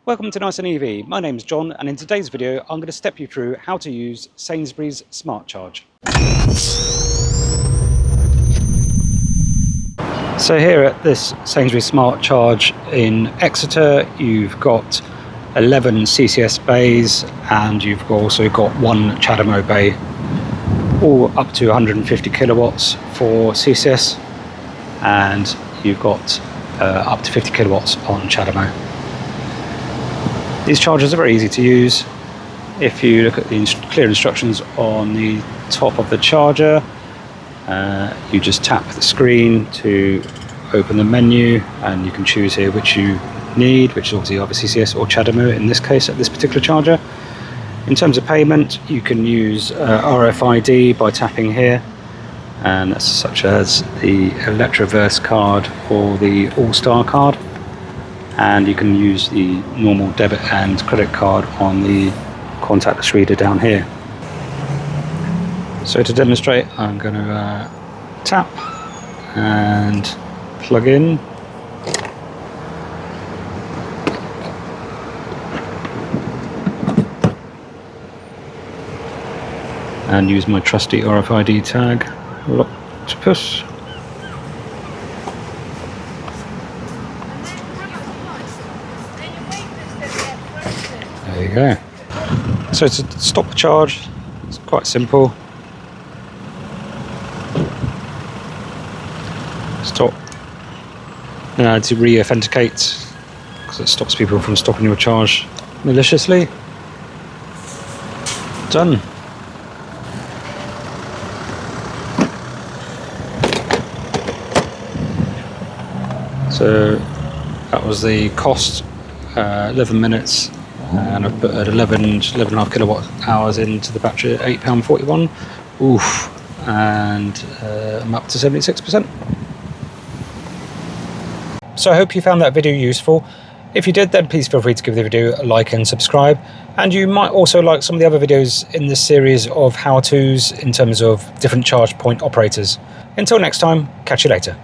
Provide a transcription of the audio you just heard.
Welcome to Nice and EV. My name is John, and in today's video I'm going to step you through how to use Sainsbury's Smart Charge. So here at this Sainsbury's Smart Charge in Exeter, you've got 11 CCS bays and you've also got one CHAdeMO bay, all up to 150 kilowatts for CCS, and you've got up to 50 kilowatts on CHAdeMO. These chargers are very easy to use. If you look at the clear instructions on the top of the charger, you just tap the screen to open the menu, and you can choose here which you need, which is obviously either CCS or CHAdeMO in this case at this particular charger. In terms of payment, you can use RFID by tapping here, and that's such as the Electroverse card or the All-Star card. And you can use the normal debit and credit card on the contactless reader down here. So to demonstrate, I'm going to tap and plug in. And use my trusty RFID tag, Octopus. There you go. So to stop the charge, it's quite simple. Stop. To re-authenticate, because it stops people from stopping your charge maliciously. Done. So that was the cost, 11 minutes. And I've put 11.5 kilowatt hours into the battery at £8.41. Oof. And I'm up to 76%. So I hope you found that video useful. If you did, then please feel free to give the video a like and subscribe. And you might also like some of the other videos in this series of how-tos in terms of different charge point operators. Until next time, catch you later.